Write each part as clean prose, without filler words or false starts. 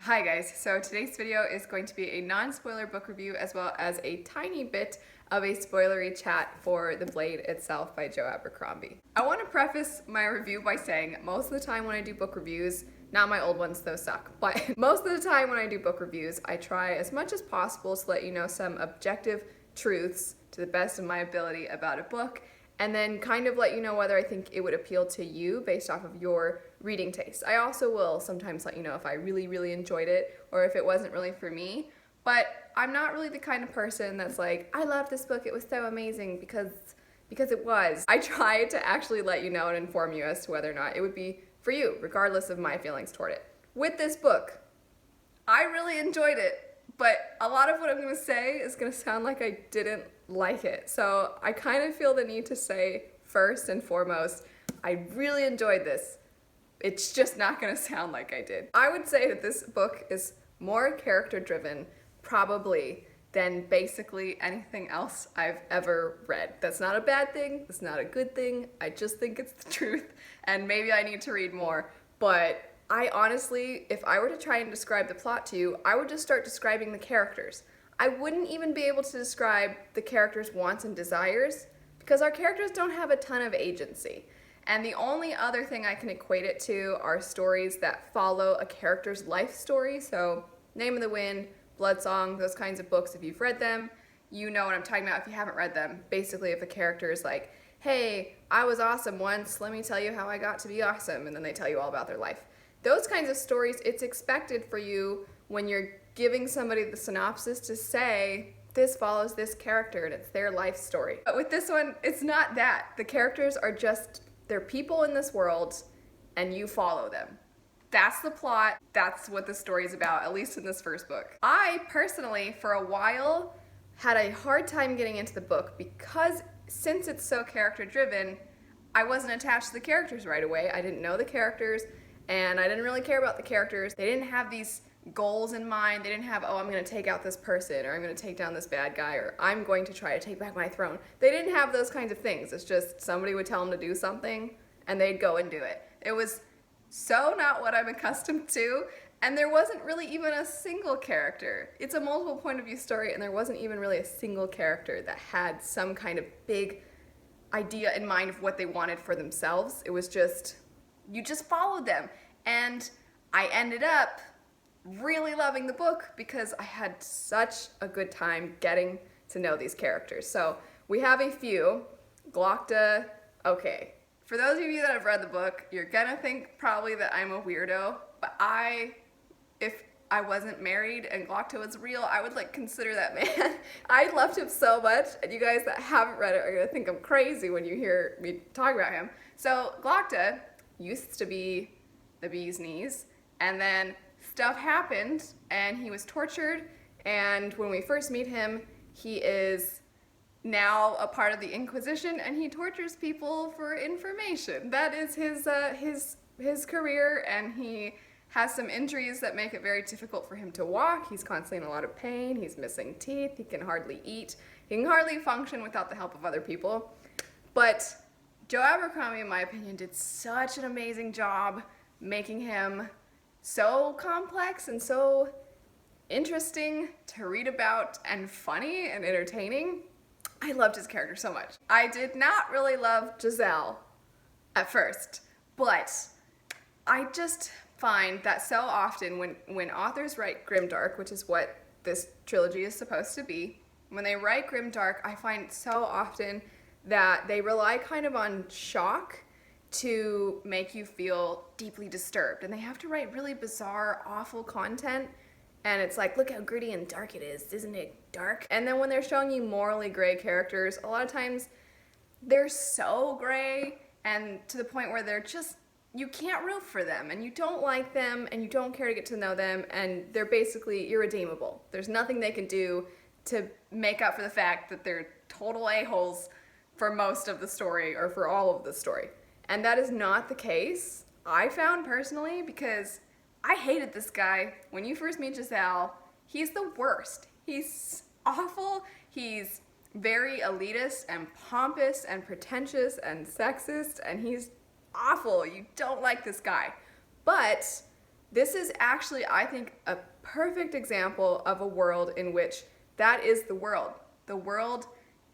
Hi guys, so today's video is going to be a non-spoiler book review as well as a tiny bit of a spoilery chat for The Blade itself by Joe Abercrombie. I want to preface my review by saying most of the time when I do book reviews, not my old ones, those suck, but most of the time when I do book reviews, I try as much as possible to let you know some objective truths to the best of my ability about a book, and then kind of let you know whether I think it would appeal to you based off of your reading taste. I also will sometimes let you know if I really enjoyed it or if it wasn't really for me, but I'm not really the kind of person that's like, I love this book, it was so amazing because it was. I try to actually let you know and inform you as to whether or not it would be for you, regardless of my feelings toward it. With this book, I really enjoyed it, but a lot of what I'm gonna say is gonna sound like I didn't like it. So I kind of feel the need to say first and foremost, I really enjoyed this. It's just not gonna sound like I did. I would say that this book is more character driven, probably, than basically anything else I've ever read. That's not a bad thing, that's not a good thing, I just think it's the truth, and maybe I need to read more, but I honestly, if I were to try and describe the plot to you, I would just start describing the characters. I wouldn't even be able to describe the characters' wants and desires, because our characters don't have a ton of agency. And the only other thing I can equate it to are stories that follow a character's life story. So Name of the Wind, Bloodsong, those kinds of books, if you've read them, you know what I'm talking about if you haven't read them. Basically, if a character is like, hey, I was awesome once, let me tell you how I got to be awesome, and then they tell you all about their life. Those kinds of stories, it's expected for you when you're giving somebody the synopsis to say, this follows this character and it's their life story. But with this one, it's not that. The characters are just, they're people in this world and you follow them. That's the plot, that's what the story is about, at least in this first book. I personally, for a while, had a hard time getting into the book because since it's so character driven, I wasn't attached to the characters right away. I didn't know the characters and I didn't really care about the characters. They didn't have these goals in mind. They didn't have, oh, I'm gonna take out this person, or I'm gonna take down this bad guy, or I'm going to try to take back my throne. They didn't have those kinds of things. It's just somebody would tell them to do something and they'd go and do it. It was so not what I'm accustomed to, and there wasn't really even a single character. It's a multiple point of view story and there wasn't even really a single character that had some kind of big idea in mind of what they wanted for themselves. It was just, you just followed them. And I ended up really loving the book because I had such a good time getting to know these characters. So we have a few. Glokta, okay. For those of you that have read the book, you're gonna think probably that I'm a weirdo, but if I wasn't married and Glokta was real, I would consider that man. I loved him so much, and you guys that haven't read it are gonna think I'm crazy when you hear me talk about him. So Glokta used to be the bee's knees, and then stuff happened and he was tortured, and when we first meet him, he is now a part of the Inquisition and he tortures people for information. That is his career, and he has some injuries that make it very difficult for him to walk. He's constantly in a lot of pain, he's missing teeth, he can hardly eat, he can hardly function without the help of other people. But Joe Abercrombie, in my opinion, did such an amazing job making him so complex and so interesting to read about and funny and entertaining. I loved his character so much. I did not really love Giselle at first, but I just find that so often when authors write Grimdark, which is what this trilogy is supposed to be, when they write Grimdark, I find so often that they rely kind of on shock to make you feel deeply disturbed, and they have to write really bizarre, awful content, and it's like, look how gritty and dark it is, isn't it dark? And then when they're showing you morally gray characters, a lot of times they're so gray and to the point where they're just, you can't root for them and you don't like them and you don't care to get to know them, and they're basically irredeemable. There's nothing they can do to make up for the fact that they're total a-holes for most of the story or for all of the story. And that is not the case, I found personally, because I hated this guy. When you first meet Giselle, he's the worst. He's awful, he's very elitist and pompous and pretentious and sexist, and he's awful. You don't like this guy. But This is actually, I think, a perfect example of a world in which that is the world. The world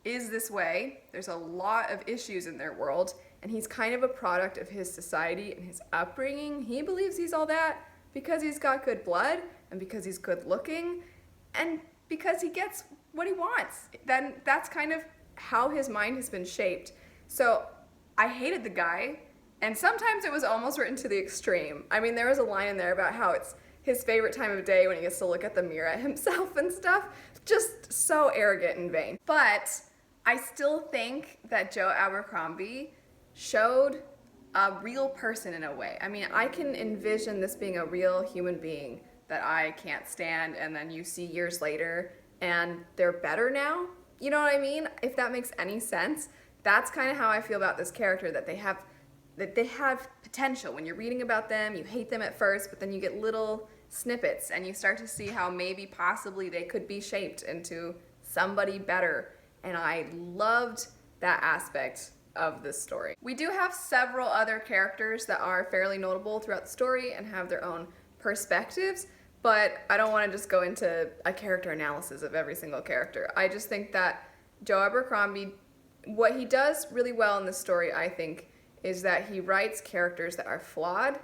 is this way. There's a lot of issues in their world, and he's kind of a product of his society and his upbringing. He believes he's all that because he's got good blood and because he's good looking and because he gets what he wants. Then that's kind of how his mind has been shaped. So I hated the guy, and sometimes it was almost written to the extreme. I mean, there was a line in there about how it's his favorite time of day when he gets to look at the mirror at himself and stuff. Just so arrogant and vain. But I still think that Joe Abercrombie showed a real person in a way. I mean, I can envision this being a real human being that I can't stand, and then you see years later and they're better now. You know what I mean? If that makes any sense. That's kind of how I feel about this character, that they have potential. When you're reading about them, you hate them at first, but then you get little snippets and you start to see how maybe possibly they could be shaped into somebody better. And I loved that aspect of this story. We do have several other characters that are fairly notable throughout the story and have their own perspectives, but I don't want to just go into a character analysis of every single character. I just think that Joe Abercrombie, what he does really well in this story, I think, is that he writes characters that are flawed,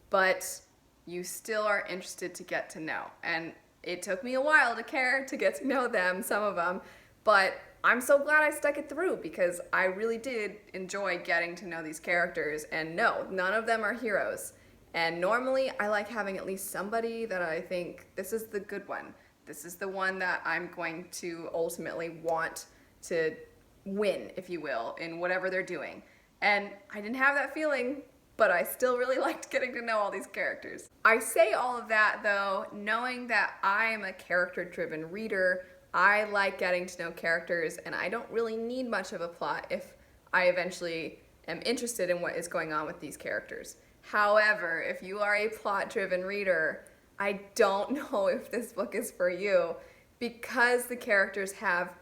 but you still are interested to get to know. And it took me a while to care to get to know them, some of them, but I'm so glad I stuck it through because I really did enjoy getting to know these characters. And no, none of them are heroes. And normally I like having at least somebody that I think, this is the good one. This is the one that I'm going to ultimately want to win, if you will, in whatever they're doing. And I didn't have that feeling, but I still really liked getting to know all these characters. I say all of that though, knowing that I am a character-driven reader. I like getting to know characters, and I don't really need much of a plot if I eventually am interested in what is going on with these characters. However, if you are a plot-driven reader, I don't know if this book is for you because the characters have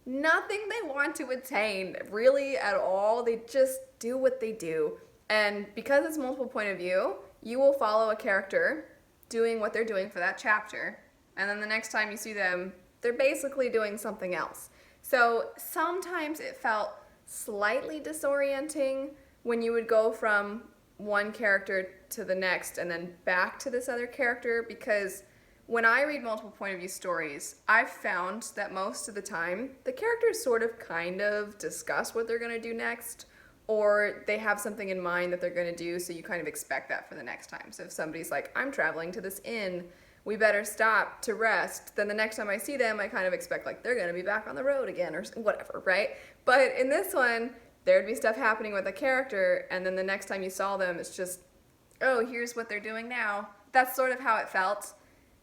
nothing they want to attain really at all. They just do what they do. And because it's multiple point of view, you will follow a character doing what they're doing for that chapter, and then the next time you see them, they're basically doing something else. So sometimes it felt slightly disorienting when you would go from one character to the next and then back to this other character, because when I read multiple point of view stories, I've found that most of the time the characters sort of kind of discuss what they're going to do next, or they have something in mind that they're going to do, so you kind of expect that for the next time. So if somebody's like, I'm traveling to this inn, we better stop to rest, then the next time I see them, I kind of expect like they're going to be back on the road again or whatever, right? But in this one, there'd be stuff happening with a character, and then the next time you saw them, it's just, oh, here's what they're doing now. That's sort of how it felt.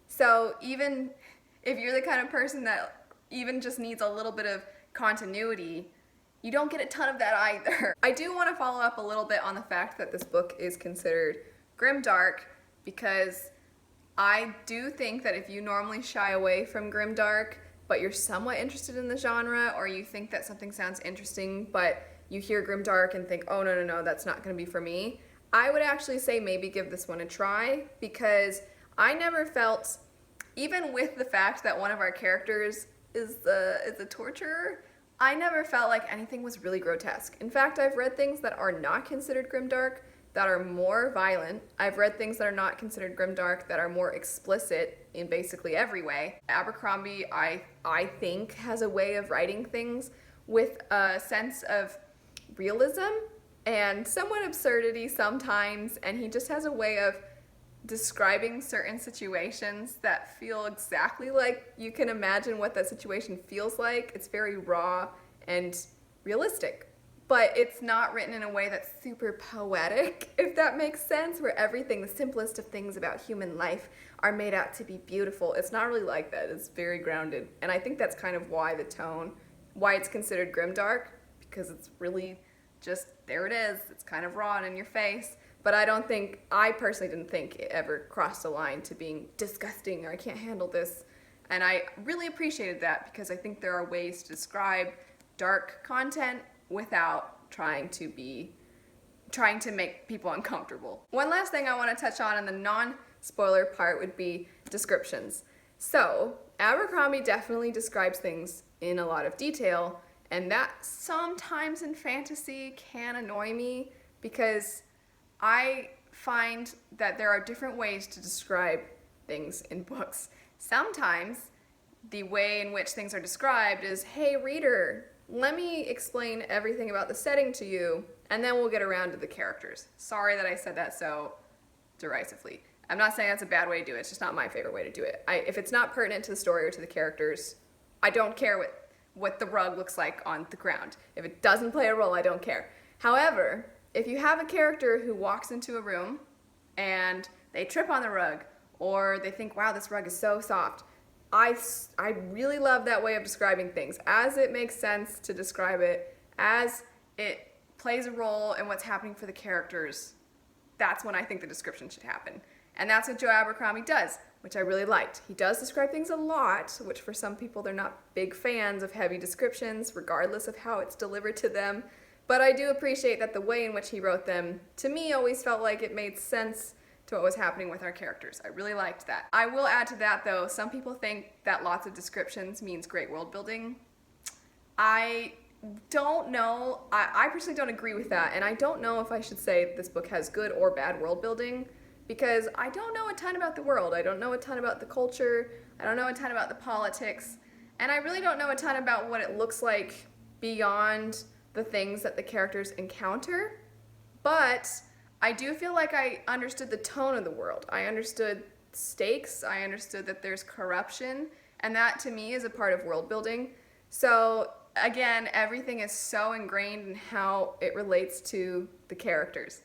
So even if you're the kind of person that even just needs a little bit of continuity, you don't get a ton of that either. I do want to follow up a little bit on the fact that this book is considered grimdark, because I do think that if you normally shy away from grimdark, but you're somewhat interested in the genre, or you think that something sounds interesting, but you hear grimdark and think, oh, no, that's not going to be for me, I would actually say maybe give this one a try, because I never felt, even with the fact that one of our characters is a torturer, I never felt like anything was really grotesque. In fact, I've read things that are not considered grimdark that are more violent. I've read things that are not considered grimdark that are more explicit in basically every way. Abercrombie, I think, has a way of writing things with a sense of realism and somewhat absurdity sometimes, and he just has a way of describing certain situations that feel exactly like you can imagine what that situation feels like. It's very raw and realistic. But it's not written in a way that's super poetic, if that makes sense, where everything, the simplest of things about human life, are made out to be beautiful. It's not really like that. It's very grounded. And I think that's kind of why the tone, why it's considered grimdark, because it's really just, there it is. It's kind of raw and in your face. But I personally didn't think it ever crossed the line to being disgusting or I can't handle this. And I really appreciated that, because I think there are ways to describe dark content without trying to make people uncomfortable. One last thing I want to touch on in the non-spoiler part would be descriptions. So, Abercrombie definitely describes things in a lot of detail, and that sometimes in fantasy can annoy me because I find that there are different ways to describe things in books. Sometimes the way in which things are described is, hey reader, let me explain everything about the setting to you, and then we'll get around to the characters. Sorry that I said that so derisively. I'm not saying that's a bad way to do it, it's just not my favorite way to do it. If it's not pertinent to the story or to the characters, I don't care what the rug looks like on the ground. If it doesn't play a role, I don't care. However, if you have a character who walks into a room and they trip on the rug, or they think, wow, this rug is so soft, I really love that way of describing things. As it makes sense to describe it, as it plays a role in what's happening for the characters, that's when I think the description should happen. And that's what Joe Abercrombie does, which I really liked. He does describe things a lot, which for some people they're not big fans of heavy descriptions, regardless of how it's delivered to them. But I do appreciate that the way in which he wrote them, to me, always felt like it made sense to what was happening with our characters. I really liked that. I will add to that though, some people think that lots of descriptions means great world building. I don't know, I personally don't agree with that, and I don't know if I should say this book has good or bad world building, because I don't know a ton about the world. I don't know a ton about the culture, I don't know a ton about the politics, and I really don't know a ton about what it looks like beyond the things that the characters encounter, but I do feel like I understood the tone of the world. I understood stakes, I understood that there's corruption, and that to me is a part of world building. So again, everything is so ingrained in how it relates to the characters.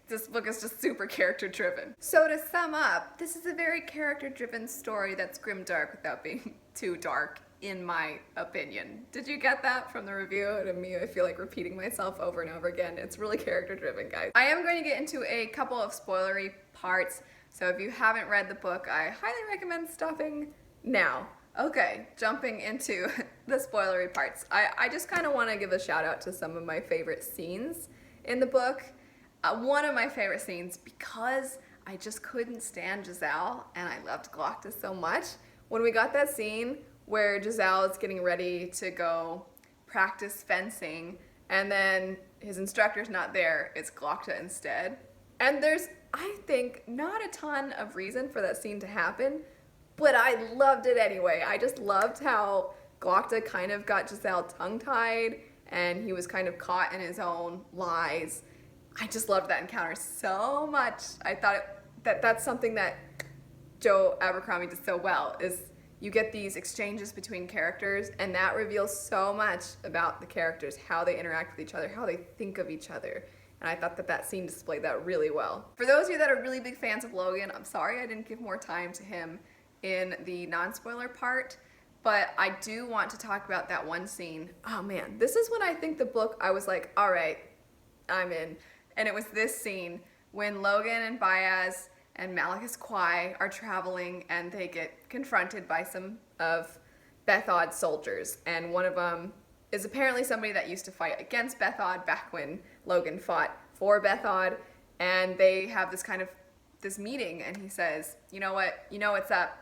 This book is just super character driven. So to sum up, this is a very character driven story that's grimdark without being too dark, in my opinion. Did you get that from the review? And me, I feel like repeating myself over and over again. It's really character driven, guys. I am going to get into a couple of spoilery parts, so if you haven't read the book, I highly recommend stopping now. Okay, jumping into the spoilery parts. I just kind of want to give a shout out to some of my favorite scenes in the book. One of my favorite scenes, because I just couldn't stand Giselle and I loved Glocta so much, when we got that scene where Giselle is getting ready to go practice fencing and then his instructor's not there, it's Glocta instead. And there's, I think, not a ton of reason for that scene to happen, but I loved it anyway. I just loved how Glocta kind of got Giselle tongue-tied and he was kind of caught in his own lies. I just loved that encounter so much. I thought that's something that Joe Abercrombie did so well, is you get these exchanges between characters, and that reveals so much about the characters, how they interact with each other, how they think of each other. And I thought that scene displayed that really well. For those of you that are really big fans of Logan, I'm sorry I didn't give more time to him in the non-spoiler part, but I do want to talk about that one scene. Oh man, this is when I think the book, I was like, all right, I'm in. And it was this scene when Logan and Baez and Malachus Kwai are traveling and they get confronted by some of Bethod's soldiers. And one of them is apparently somebody that used to fight against Bethod back when Logan fought for Bethod. And they have this meeting, and he says, you know what, you know what's up,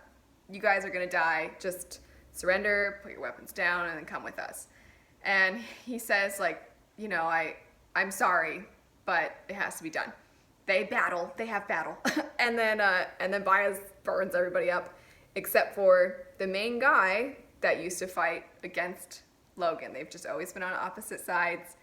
you guys are gonna die, just surrender, put your weapons down, and then come with us. And he says, like, you know, I'm sorry, but it has to be done. They have battle. and then Baez burns everybody up, except for the main guy that used to fight against Logan. They've just always been on opposite sides,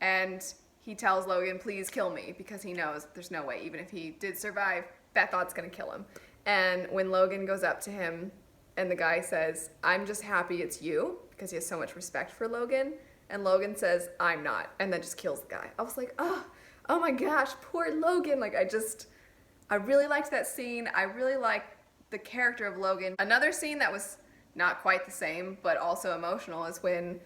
and he tells Logan, please kill me, because he knows there's no way, even if he did survive, Bethod's gonna kill him. And when Logan goes up to him, and the guy says, I'm just happy it's you, because he has so much respect for Logan, and Logan says, I'm not, and then just kills the guy. I was like, oh my gosh, poor Logan. Like, I really liked that scene. I really liked the character of Logan. Another scene that was not quite the same, but also emotional, is when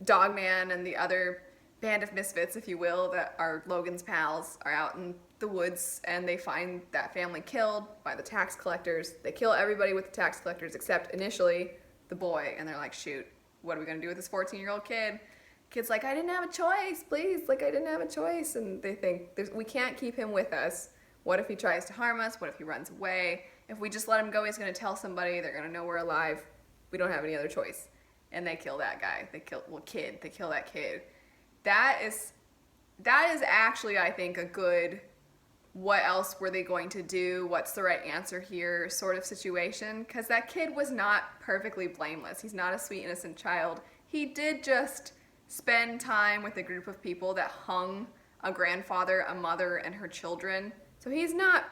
Dogman and the other band of misfits, if you will, that are Logan's pals, are out in the woods, and they find that family killed by the tax collectors. They kill everybody with the tax collectors except initially the boy, and they're like, shoot, what are we gonna do with this 14-year-old kid? Kid's like, I didn't have a choice, please, like, I didn't have a choice. And they think, we can't keep him with us. What if he tries to harm us? What if he runs away? If we just let him go, he's going to tell somebody. They're going to know we're alive. We don't have any other choice. And they kill that guy. They kill that kid. That is actually, I think, a good what else were they going to do? What's the right answer here sort of situation? Because that kid was not perfectly blameless. He's not a sweet, innocent child. He did just spend time with a group of people that hung a grandfather, a mother, and her children. So he's not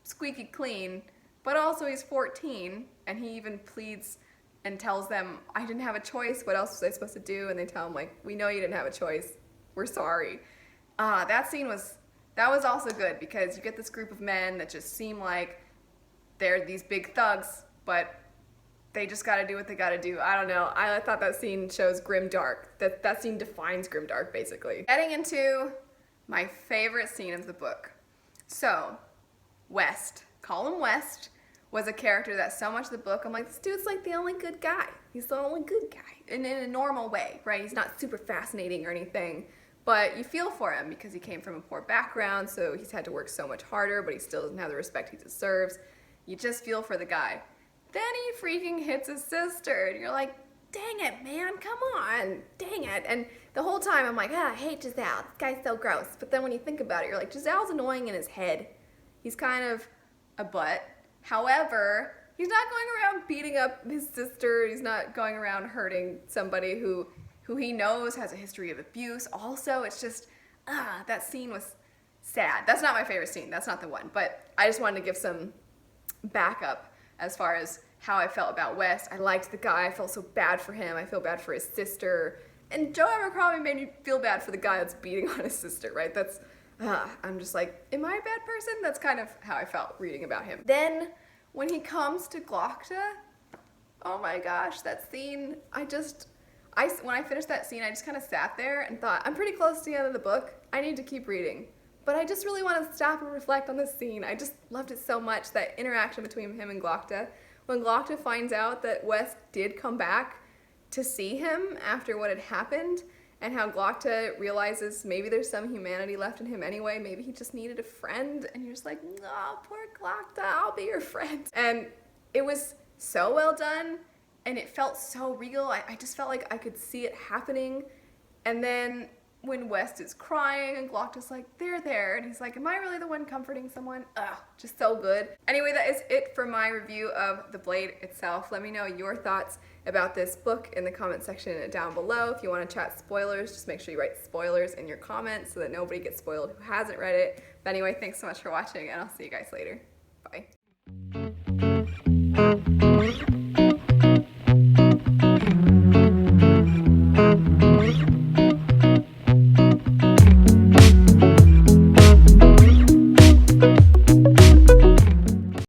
squeaky clean, but also he's 14, and he even pleads and tells them, I didn't have a choice. What else was I supposed to do? And they tell him, like, we know you didn't have a choice. We're sorry. That scene was also good because you get this group of men that just seem like they're these big thugs, but they just got to do what they got to do. I don't know. I thought that scene shows Grimdark. That scene defines Grimdark, basically. Getting into my favorite scene of the book. So, West, call him West, was a character that so much of the book, I'm like, this dude's like the only good guy. He's the only good guy. In a normal way, right? He's not super fascinating or anything. But you feel for him because he came from a poor background, so he's had to work so much harder, but he still doesn't have the respect he deserves. You just feel for the guy. Then he freaking hits his sister, and you're like, dang it, man, come on, dang it. And the whole time I'm like, I hate Giselle, this guy's so gross. But then when you think about it, you're like, Giselle's annoying in his head. He's kind of a butt. However, he's not going around beating up his sister. He's not going around hurting somebody who he knows has a history of abuse. Also, it's just, that scene was sad. That's not my favorite scene. That's not the one. But I just wanted to give some backup as far as how I felt about West. I liked the guy. I felt so bad for him. I feel bad for his sister. And Joe Abercrombie made me feel bad for the guy that's beating on his sister, right? That's, I'm just like, am I a bad person? That's kind of how I felt reading about him. Then, when he comes to Glocta, oh my gosh, that scene, when I finished that scene, I just kind of sat there and thought, I'm pretty close to the end of the book. I need to keep reading. But I just really want to stop and reflect on this scene. I just loved it so much, that interaction between him and Glocta. When Glocta finds out that West did come back to see him after what had happened, and how Glocta realizes maybe there's some humanity left in him anyway, maybe he just needed a friend, and you're just like, oh, poor Glocta, I'll be your friend. And it was so well done, and it felt so real. I just felt like I could see it happening. And then when West is crying and Glocta's like, they're there, and he's like, am I really the one comforting someone? Just so good. Anyway, that is it for my review of The Blade itself. Let me know your thoughts about this book in the comment section down below. If you want to chat spoilers, just make sure you write spoilers in your comments so that nobody gets spoiled who hasn't read it. But anyway, thanks so much for watching, and I'll see you guys later. Bye.